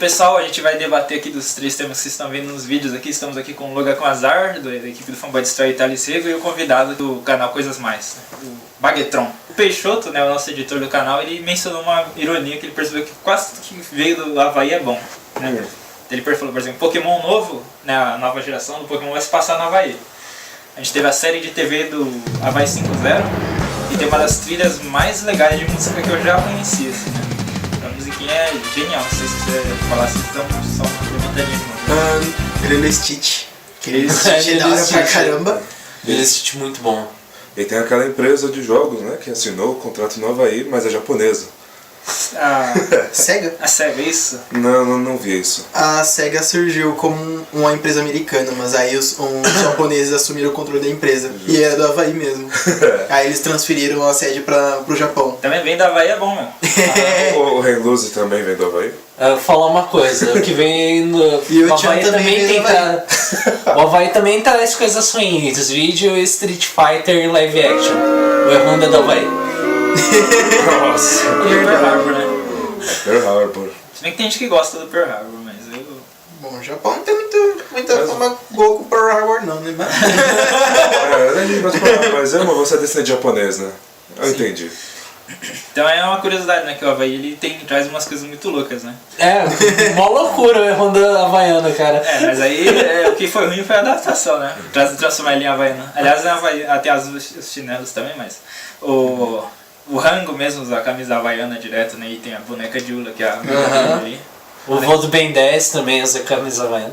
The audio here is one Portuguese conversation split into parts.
pessoal, a gente vai debater aqui dos 3 temas que vocês estão vendo nos vídeos aqui. Estamos aqui com o Logan com Azar, da equipe do Fanboy Destroy Itália Seco, e o convidado do canal Coisas Mais, o Baguetron. O Peixoto, né, o nosso editor do canal, ele mencionou uma ironia que ele percebeu que quase tudo que veio do Havaí é bom, né? Ele falou, por exemplo, Pokémon novo, né, a nova geração do Pokémon vai se passar no Havaí. A gente teve a série de TV do Havaí 5.0 e tem uma das trilhas mais legais de música que eu já conheci, assim, né? A musiquinha é genial, não sei se você falar assim, então só uma perguntaria de novo. Ele é Stitch. Ele é da hora pra caramba. Ele é Stitch muito bom. E tem aquela empresa de jogos, né, que assinou o contrato no Havaí, mas é japonesa. SEGA? A SEGA, isso? Não vi isso. A SEGA surgiu como uma empresa americana, mas aí os japoneses assumiram o controle da empresa. E era do Havaí mesmo. Aí eles transferiram a sede pro Japão. Também vem do Havaí é bom, meu. O Renluzi também vem do Havaí? Falar uma coisa, o que vem no E o Havaí Tchan também tem vem do o Havaí também traz coisas ruins, vídeo Street Fighter live action. O Honda é do Havaí. Nossa. E o Pearl Harbor, né? Pearl Harbor. Se bem que tem gente que gosta do Pearl Harbor, mas eu... Bom, o Japão não tem muita fama boa com o Pearl Harbor não, né? Mas é uma você é descendente japonês, né? Eu entendi. Então é uma curiosidade, né, que o Havaí ele traz umas coisas muito loucas, né? Mó loucura o Honda havaiano, cara. Mas aí o que foi ruim foi a adaptação, né? Transformar ele em havaiano. Aliás, em Havaí, até os chinelos também, mas... O Rango mesmo, a camisa havaiana direto, né? E tem a boneca de Ula, que é a ali. O vô do Ben 10 também usa camisa havaiana.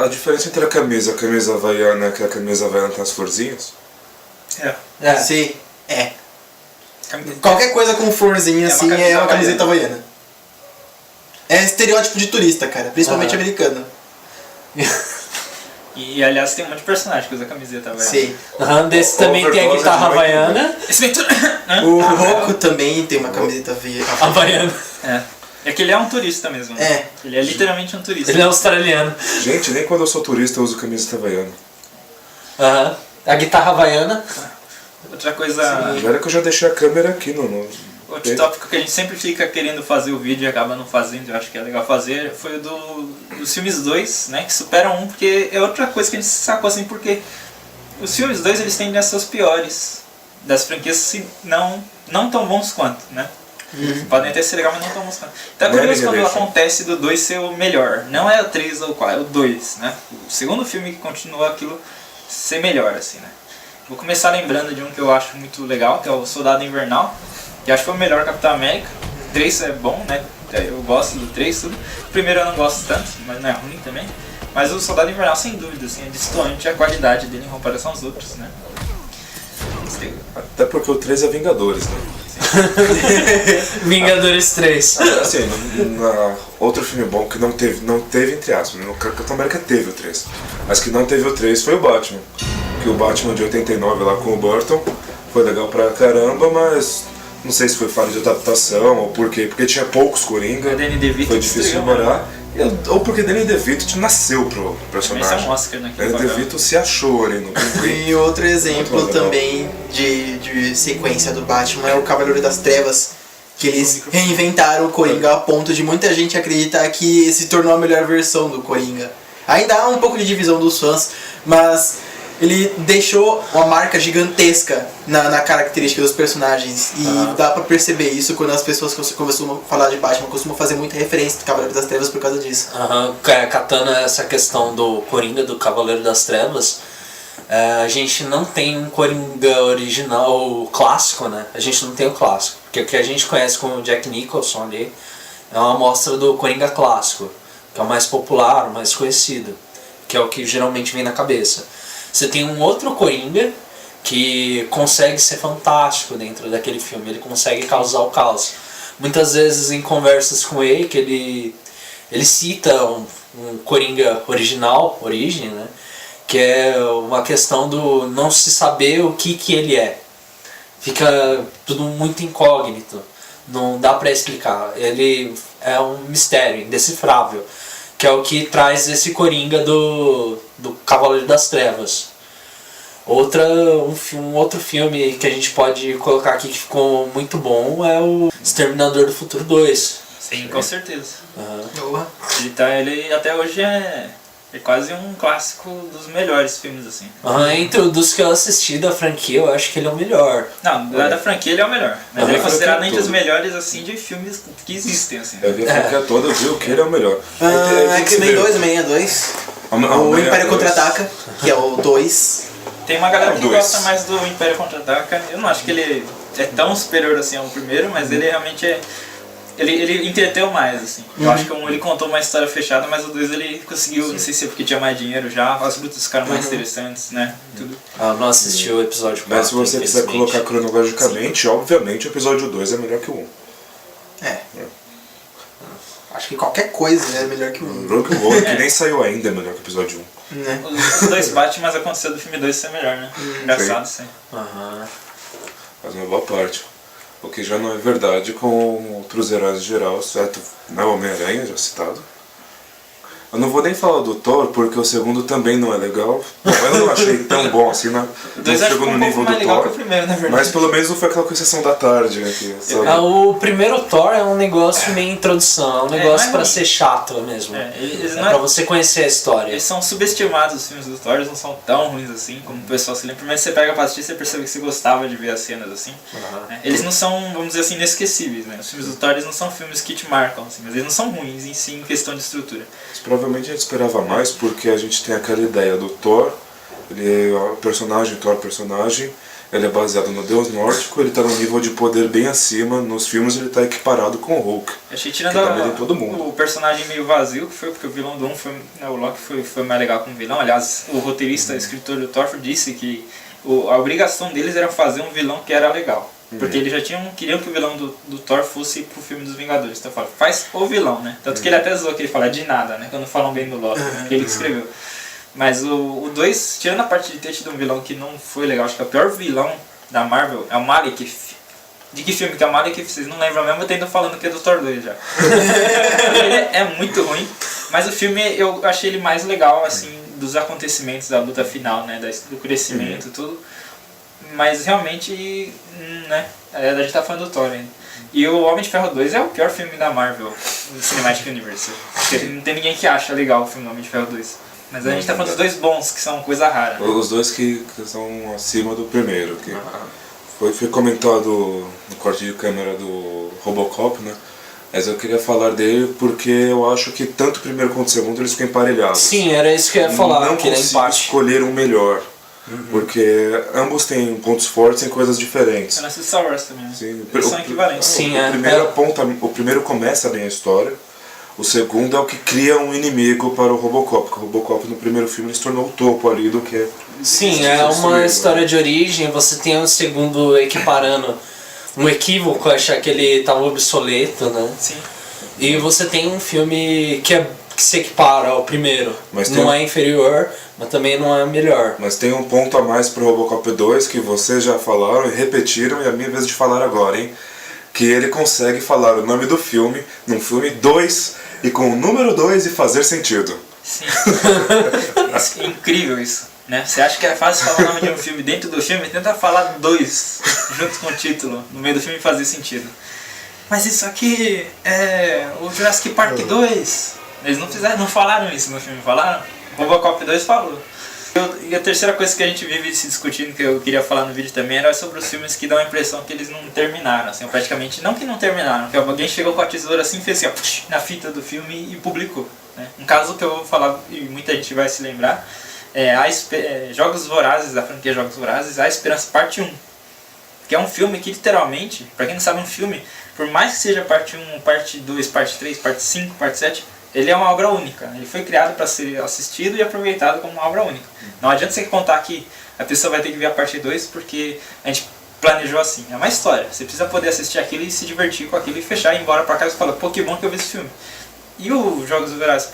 A diferença entre a camisa havaiana, que a camisa havaiana tem as florzinhas? Sim, é. Qualquer coisa com florzinha assim é uma camiseta havaiana. É estereótipo de turista, cara, principalmente americano. E aliás tem um monte de personagem que usa camiseta havaiana. Sim. Desse também tem a guitarra havaiana. O Roku também tem uma camiseta Havaiana. É que ele é um turista mesmo. É. Ele é literalmente um turista. Ele é australiano. Gente, nem quando eu sou turista eu uso camiseta havaiana. A guitarra havaiana. Outra coisa... Agora que eu já deixei a câmera aqui no... Outro tópico que a gente sempre fica querendo fazer o vídeo e acaba não fazendo, eu acho que é legal fazer, foi o dos filmes 2, né, que superam um, porque é outra coisa que a gente sacou assim, porque os filmes 2 eles tendem a ser os piores das franquias, se não tão bons quanto, né? Podem até ser legal, mas não tão bons quanto. Então é curioso quando acontece do 2 ser o melhor, não é o 3 ou o 4, é o 2, né? O segundo filme que continua aquilo ser melhor, assim, né? Vou começar lembrando de um que eu acho muito legal, que é o Soldado Invernal. Que acho que foi o melhor Capitão América. O 3 é bom, né? Eu gosto do 3, tudo. O primeiro eu não gosto tanto, mas não é ruim também. Mas o Soldado Invernal, sem dúvida, assim, é destoante a qualidade dele em comparação aos outros, né? Até porque o 3 é Vingadores, né? Vingadores 3. Assim, outro filme bom que não teve entre aspas, né? O Capitão América teve o 3. Mas que não teve o 3 foi o Batman. Que o Batman de 89 lá com o Burton foi legal pra caramba, mas... Não sei se foi falha de adaptação ou por quê, porque tinha poucos Coringa, foi difícil morar, ou porque Danny DeVito nasceu pro personagem. Esse é um Oscar, né? Danny DeVito se achou ali no E outro exemplo também de sequência do Batman é o Cavaleiro das Trevas, que eles reinventaram o Coringa a ponto de muita gente acreditar que se tornou a melhor versão do Coringa. Ainda há um pouco de divisão dos fãs, mas... ele deixou uma marca gigantesca na característica dos personagens. E dá pra perceber isso quando as pessoas costumam falar de Batman, costumam fazer muita referência do Cavaleiro das Trevas por causa disso. Catando essa questão do Coringa do Cavaleiro das Trevas, a gente não tem um Coringa original clássico, né? A gente não tem o clássico. Porque o que a gente conhece como Jack Nicholson ali é uma amostra do Coringa clássico, que é o mais popular, o mais conhecido, que é o que geralmente vem na cabeça. Você tem um outro Coringa que consegue ser fantástico dentro daquele filme, ele consegue causar o caos. Muitas vezes em conversas com ele, que ele cita um Coringa original, origem, né? Que é uma questão do não se saber o que ele é. Fica tudo muito incógnito, não dá pra explicar. Ele é um mistério, indecifrável. Que é o que traz esse Coringa do Cavaleiro das Trevas. Um outro filme que a gente pode colocar aqui que ficou muito bom é o Exterminador do Futuro 2. Sim, com certeza. Aham. Ele até hoje é quase um clássico dos melhores filmes, assim. Entre dos que eu assisti da franquia, eu acho que ele é o melhor. Não, da franquia ele é o melhor. Mas Da ele é considerado franquia entre os toda. melhores, assim, de filmes que existem, assim. Eu vi a franquia toda, eu vi o que ele é o melhor. X-Men 2, Homem-Aranha 2. O Império Contra-Ataca, que é o 2. Tem uma galera É o que dois. gosta mais do Império Contra-Ataca. Eu não acho que ele é tão superior assim ao primeiro, mas ele realmente é... Ele entreteu mais, assim. Eu acho que ele contou uma história fechada, mas o 2 ele conseguiu, não sei se é porque tinha mais dinheiro já, as lutas ficaram mais interessantes, né? Tudo. Eu não assisti o episódio 4. Mas se você quiser infelizmente. colocar cronologicamente, obviamente o episódio 2 é melhor que o 1. Acho que qualquer coisa é melhor que o 1. Rogue One, que nem saiu ainda, é melhor que o episódio 1. Né? Os dois batem, mas aconteceu do filme 2 ser melhor, né? Engraçado, sim. Aham. Faz uma boa parte. O que já não é verdade com outros heróis em geral, certo? Não é o Homem-Aranha, já citado. Eu não vou nem falar do Thor, porque o segundo também não é legal. Bom, eu não achei tão bom assim, não O 2 acho que chegou foi no um pouco nível mais do legal que Thor. o primeiro, na verdade. Mas pelo menos não foi aquela sessão da tarde, né? Sabe? O primeiro Thor é um negócio meio introdução, é um negócio não é pra ruim. ser chato mesmo. Eles É não pra você conhecer a história. Eles são subestimados, os filmes do Thor, eles não são tão ruins assim, como o pessoal se lembra. Primeiro você pega pra assistir, você percebe que você gostava de ver as cenas assim. Né? Eles não são, vamos dizer assim, inesquecíveis, né? Os filmes do Thor, eles não são filmes que te marcam, assim, mas eles não são ruins em si, em questão de estrutura. Mas provavelmente a gente esperava mais, porque a gente tem aquela ideia do Thor, ele é o personagem, ele é baseado no deus nórdico, ele tá num nível de poder bem acima, nos filmes ele tá equiparado com o Hulk. Eu achei tirando Que também tem todo mundo. o personagem meio vazio, que foi porque o vilão do 1 foi, né, o Loki foi mais legal como vilão. Aliás, o roteirista, o escritor do Thor disse que a obrigação deles era fazer um vilão que era legal. Porque eles já queriam que o vilão do Thor fosse pro filme dos Vingadores. Então eu falo, faz o vilão, né? Tanto que ele até zoou que ele fala de nada, né? Quando falam bem do Loki, que ele que escreveu. Mas o 2, tirando a parte de ter tido um vilão que não foi legal, acho que o pior vilão da Marvel é o Malekith. De que filme que é o Malekith? Vocês não lembram mesmo, eu tô falando que é do Thor 2 já. Ele é muito ruim, mas o filme eu achei ele mais legal, assim, dos acontecimentos da luta final, né? Do crescimento e tudo. Mas realmente, né? A gente tá falando do Thor ainda. E o Homem de Ferro 2 é o pior filme da Marvel, do Cinematic Universe. Porque não tem ninguém que acha legal o filme do Homem de Ferro 2. Mas a gente tá falando dos dois bons, que são coisa rara. Né? Os dois que são acima do primeiro, que foi comentado no corte de câmera do Robocop, né? Mas eu queria falar dele porque eu acho que tanto o primeiro quanto o segundo eles ficam emparelhados. Sim, era isso que eu ia falar, Não que ele é consigo empate. escolher um melhor, porque ambos têm pontos fortes em coisas diferentes. Eu não assisto Star Wars também, né? Sim, Eles são equivalentes. Sim, O primeiro começa bem a história, o segundo é o que cria um inimigo para o Robocop, porque o Robocop no primeiro filme ele se tornou o topo ali do que... Sim, é uma história de origem, você tem um segundo equiparando um equívoco, achar que ele estava obsoleto, né? Sim. E você tem um filme que se equipara ao primeiro. Mas não tem é inferior, mas também não é melhor. Mas tem um ponto a mais pro Robocop 2 que vocês já falaram e repetiram, e é a minha vez de falar agora, hein? Que ele consegue falar o nome do filme num filme 2 e com o número 2 e fazer sentido. Sim. É incrível isso. Né? Você acha que é fácil falar o nome de um filme dentro do filme? Tenta falar 2 junto com o título no meio do filme e fazer sentido. Mas isso aqui é o Jurassic Park 2. Eles não falaram isso no filme, falaram? O Robocop 2 falou. E a terceira coisa que a gente vive se discutindo, que eu queria falar no vídeo também, era sobre os filmes que dão a impressão que eles não terminaram, assim, praticamente, não que não terminaram, que alguém chegou com a tesoura assim, fez assim, ó, na fita do filme e publicou. Né? Um caso que eu vou falar, e muita gente vai se lembrar, Jogos Vorazes, da franquia Jogos Vorazes, A Esperança Parte 1. Que é um filme que literalmente, pra quem não sabe, é um filme, por mais que seja parte 1, parte 2, parte 3, parte 5, parte 7, ele é uma obra única. Ele foi criado para ser assistido e aproveitado como uma obra única. Não adianta você contar que a pessoa vai ter que ver a parte 2 porque a gente planejou assim. É uma história. Você precisa poder assistir aquilo e se divertir com aquilo e fechar e ir embora pra casa e falar, pô, que bom que eu vi esse filme. E o Jogos Vorazes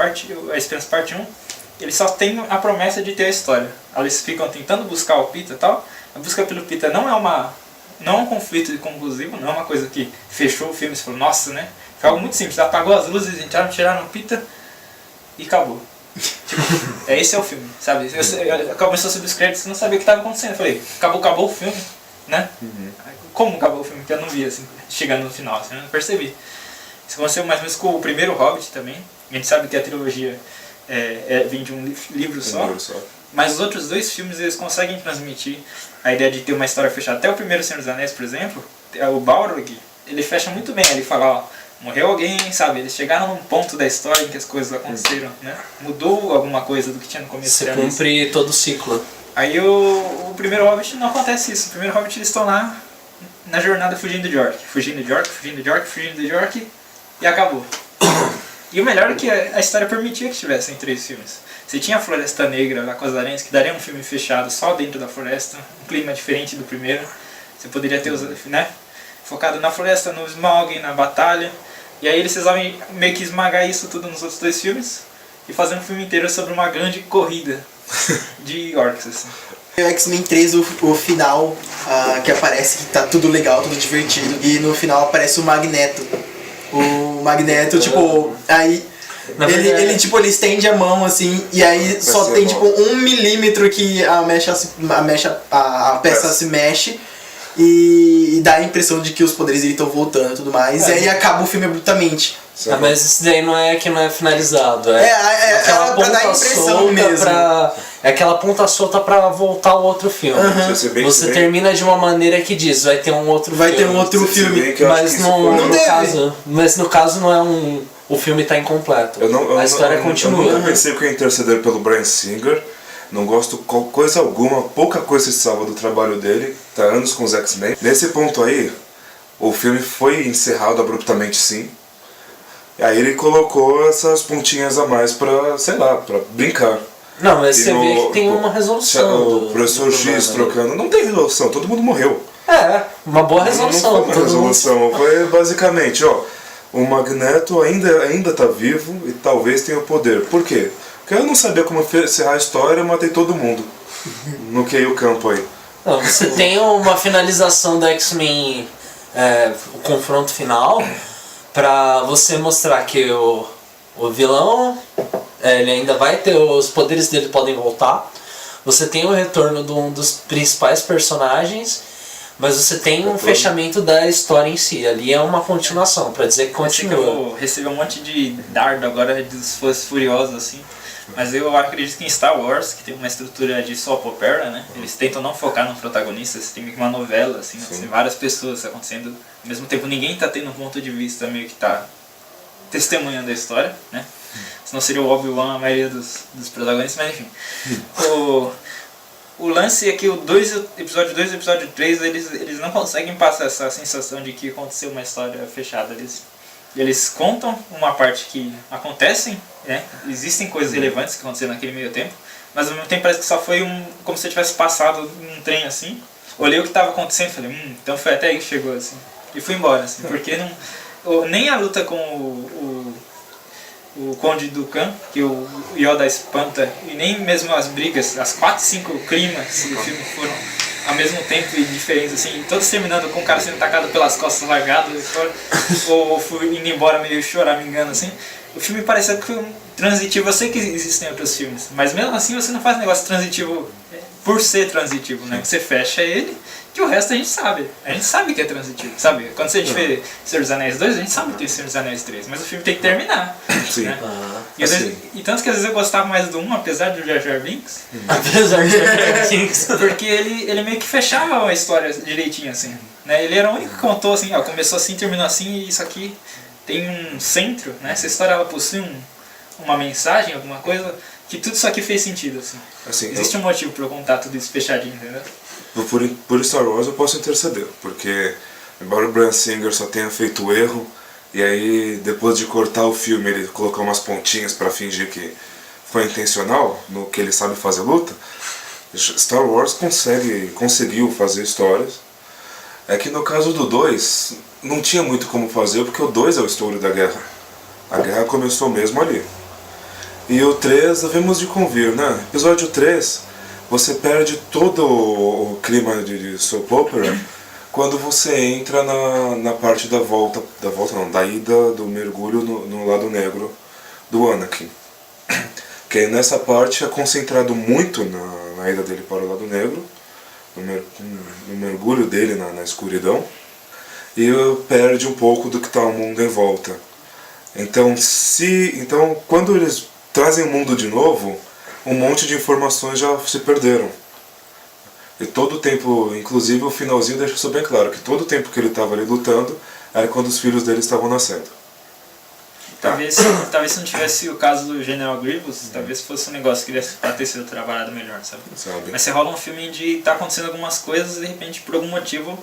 A Esperança Parte 1, ele só tem a promessa de ter a história. Eles ficam tentando buscar o Peter e tal. A busca pelo Peter não é um conflito conclusivo, não é uma coisa que fechou o filme e falou, nossa, né? Foi algo muito simples, apagou as luzes, entraram, tiraram o Peter e acabou. Tipo, esse é o filme, sabe? Começou a subir os créditos, não sabia o que estava acontecendo. Eu falei, acabou o filme, né? Como acabou o filme? Que eu não vi, assim, chegando no final, assim, eu não percebi. Isso aconteceu mais ou menos com o primeiro Hobbit também. A gente sabe que a trilogia vem de um livro só. Mas os outros 2 filmes eles conseguem transmitir a ideia de ter uma história fechada. Até o primeiro Senhor dos Anéis, por exemplo, o Balrog, ele fecha muito bem. Ele fala, ó, morreu alguém, sabe? Eles chegaram num ponto da história em que as coisas aconteceram, né? Mudou alguma coisa do que tinha no começo. Você cumpre todo o ciclo. Aí o primeiro Hobbit não acontece isso. O primeiro Hobbit eles estão lá na jornada fugindo de York. Fugindo de York e acabou. E o melhor é que a história permitia que tivessem 3 filmes. Você tinha a Floresta Negra lá com as aranhas, que daria um filme fechado só dentro da floresta, um clima diferente do primeiro. Você poderia ter né, focado na floresta, no Smaug, na batalha. E aí eles resolvem meio que esmagar isso tudo nos outros 2 filmes e fazer um filme inteiro sobre uma grande corrida de orcs, assim. O X-Men 3, o final, que aparece que tá tudo legal, tudo divertido. E no final aparece o Magneto. O Magneto, tipo, aí ele estende a mão assim, e aí só tem tipo 1 milímetro que a peça se mexe. E dá a impressão de que os poderes dele estão voltando e tudo mais. E aí acaba o filme abruptamente. Mas isso daí não é finalizado. Aquela pra dar impressão mesmo. É aquela ponta solta pra voltar ao outro filme. Você termina de uma maneira que diz, vai ter um outro filme. Vai ter um outro filme. Mas no caso não é o filme tá incompleto. A história continua. Eu nunca pensei que eu ia interceder pelo Bryan Singer. Não gosto coisa alguma, pouca coisa se salva do trabalho dele, tá anos com os X-Men. Nesse ponto aí, o filme foi encerrado abruptamente sim. E aí ele colocou essas pontinhas a mais pra, sei lá, pra brincar. Não, mas você vê que tem uma resolução. O professor X trocando, não tem resolução, todo mundo morreu. Uma boa resolução. Não foi uma resolução, foi basicamente, ó, o Magneto ainda tá vivo e talvez tenha o poder. Por quê? Porque eu não sabia como encerrar a história, eu matei todo mundo. Noquei o campo aí. Não, você tem uma finalização do X-Men, o confronto final, pra você mostrar que o vilão, ele ainda vai ter, os poderes dele podem voltar. Você tem o retorno de um dos principais personagens, mas você tem um fechamento da história em si. Ali é uma continuação, pra dizer que continua. Eu recebi um monte de dardo agora dos fãs furiosos, assim. Mas eu acredito que em Star Wars, que tem uma estrutura de soap opera, né? Eles tentam não focar no protagonista, você tem uma novela, assim, várias pessoas acontecendo. Ao mesmo tempo ninguém tá tendo um ponto de vista meio que tá testemunhando a história, né? Senão seria o Obi-Wan a maioria dos protagonistas, mas enfim. O lance é que o episódio 2 e o episódio 3, eles não conseguem passar essa sensação de que aconteceu uma história fechada. Eles contam uma parte que acontecem, né? Existem coisas relevantes que aconteceram naquele meio tempo, mas ao mesmo tempo parece que só foi como se eu tivesse passado num trem assim, olhei o que estava acontecendo e falei, então foi até aí que chegou assim, e fui embora assim, porque nem a luta com o Conde Dooku, que o Yoda espanta, e nem mesmo as brigas, as 4, 5 climas do filme foram ao mesmo tempo e diferentes, assim, todos terminando com o cara sendo atacado pelas costas largado, ou fui indo embora meio choramingando, assim. O filme pareceu que foi um transitivo. Eu sei que existem outros filmes, mas mesmo assim você não faz negócio transitivo por ser transitivo, né? Você fecha ele, que o resto a gente sabe. A gente sabe que é transitivo, sabe? Quando a gente vê Senhor dos Anéis 2, a gente sabe que tem Senhor dos Anéis 3, mas o filme tem que terminar. Sim. Né? E tanto que às vezes eu gostava mais do 1, apesar do Jar Jar Binks. Apesar de Jar Jar Binks. Porque ele meio que fechava a história direitinho, assim. Né? Ele era o único que contou, assim, ó, começou assim, terminou assim, e isso aqui tem um centro, né? Essa história ela possui uma mensagem, alguma coisa, que tudo isso aqui fez sentido, assim. Existe um motivo pra eu contar tudo isso fechadinho, entendeu? Por Star Wars eu posso interceder, porque embora o Bryan Singer só tenha feito o erro, e aí depois de cortar o filme ele colocar umas pontinhas pra fingir que foi intencional, no que ele sabe fazer luta, Star Wars conseguiu fazer histórias. É que no caso do 2, não tinha muito como fazer, porque o 2 é o estouro da guerra. A guerra começou mesmo ali. E o 3, devemos de convir, né? Episódio 3, você perde todo o clima de soap opera quando você entra na parte da ida do mergulho no lado negro do Anakin. Que nessa parte é concentrado muito na ida dele para o lado negro, no mergulho dele na escuridão, e perde um pouco do que está o mundo em volta. Então, quando eles trazem o mundo de novo, um monte de informações já se perderam. E todo o tempo, inclusive o finalzinho deixa isso bem claro, que todo o tempo que ele estava ali lutando era quando os filhos dele estavam nascendo. Talvez se não tivesse o caso do General Grievous, talvez fosse um negócio que ia ter sido trabalhado melhor, sabe? Mas você rola um filme de tá acontecendo algumas coisas e de repente, por algum motivo,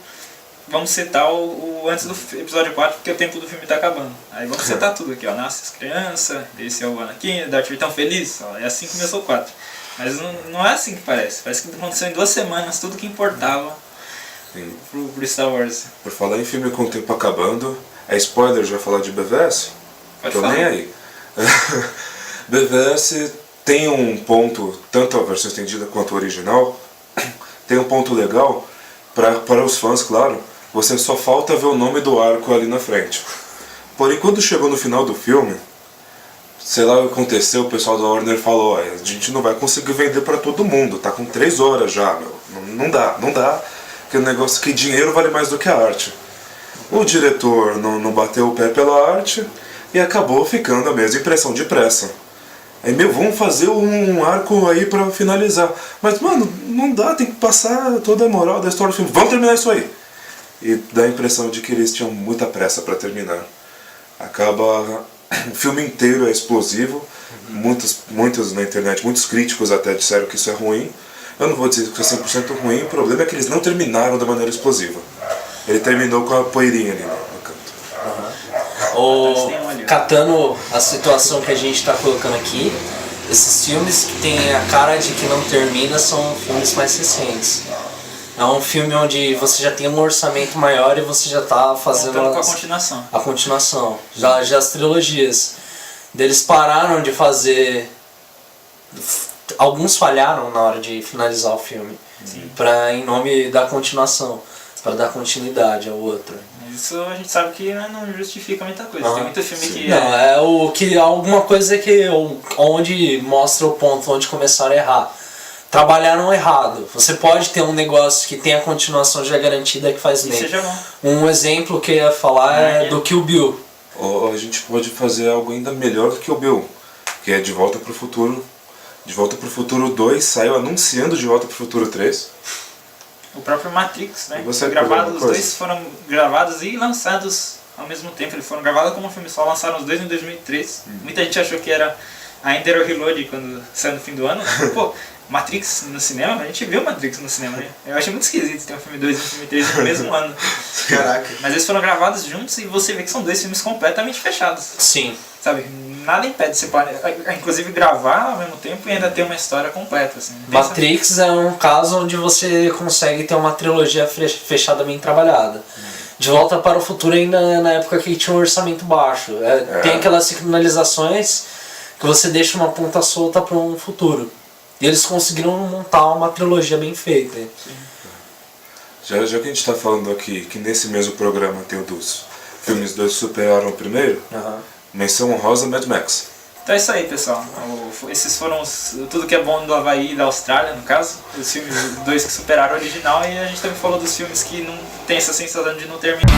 vamos setar o antes do episódio 4, porque o tempo do filme tá acabando. Aí vamos setar tudo aqui, ó. Nasce as crianças, esse é o Anakin, o Darth Vader tão feliz, ó. É assim que começou o 4. Mas não é assim que parece. Parece que aconteceu em 2 semanas tudo que importava pro Star Wars. Por falar em filme com o tempo acabando, é spoiler já falar de BVS? Pode Tô falar. nem aí. BVS tem um ponto, tanto a versão estendida quanto a original, tem um ponto legal para os fãs, claro. Você só falta ver o nome do arco ali na frente. Porém, quando chegou no final do filme, sei lá o que aconteceu, o pessoal da Warner falou: a gente não vai conseguir vender para todo mundo, tá com 3 horas já, meu. Não dá, que o negócio que dinheiro vale mais do que a arte. O diretor não bateu o pé pela arte e acabou ficando a mesma impressão de pressa. Aí, vamos fazer um arco aí pra finalizar. Mas, mano, não dá, tem que passar toda a moral da história do filme. Vamos terminar isso aí. E dá a impressão de que eles tinham muita pressa pra terminar. Acaba... O filme inteiro é explosivo. Muitos na internet, muitos críticos até disseram que isso é ruim. Eu não vou dizer que é 100% ruim, o problema é que eles não terminaram da maneira explosiva. Ele terminou com a poeirinha ali no canto. Catando a situação que a gente está colocando aqui, esses filmes que tem a cara de que não termina são filmes mais recentes. É um filme onde você já tem um orçamento maior e você já está fazendo com a continuação. A continuação. Já as trilogias. Eles pararam de fazer... Alguns falharam na hora de finalizar o filme. Em nome da continuação. Para dar continuidade ao outro. Isso a gente sabe que não justifica muita coisa. Tem muito filme que... Não, alguma coisa que onde mostra o ponto onde começaram a errar. Trabalharam errado. Você pode ter um negócio que tem a continuação já garantida que faz bem. Seja bom. Um exemplo que eu ia falar é do Kill Bill. Ou a gente pode fazer algo ainda melhor do que o Bill, que é De Volta pro Futuro. De Volta pro Futuro 2 saiu anunciando De Volta pro Futuro 3. O próprio Matrix, né? Você os dois foram gravados e lançados ao mesmo tempo. Eles foram gravados como um filme só, lançaram os dois em 2003. Muita gente achou que ainda era o Reload quando saiu no fim do ano. Pô, Matrix no cinema? A gente viu Matrix no cinema, né? Eu achei muito esquisito ter um filme 2 e um filme 3 no mesmo ano. Caraca. Mas eles foram gravados juntos e você vê que são 2 filmes completamente fechados. Sim. Sabe? Nada impede você inclusive gravar ao mesmo tempo e ainda ter uma história completa. Assim. Matrix é um caso onde você consegue ter uma trilogia fechada bem trabalhada. De Volta para o Futuro ainda na época que tinha um orçamento baixo. Tem aquelas signalizações que você deixa uma ponta solta para um futuro. E eles conseguiram montar uma trilogia bem feita. Já que a gente está falando aqui que nesse mesmo programa tem o dos filmes 2 que superaram o primeiro, menção honrosa Mad Max. Então é isso aí, pessoal. Esses foram tudo que é bom do Havaí e da Austrália, no caso. Os filmes 2 que superaram o original, e a gente também falou dos filmes que não tem essa sensação de não terminar.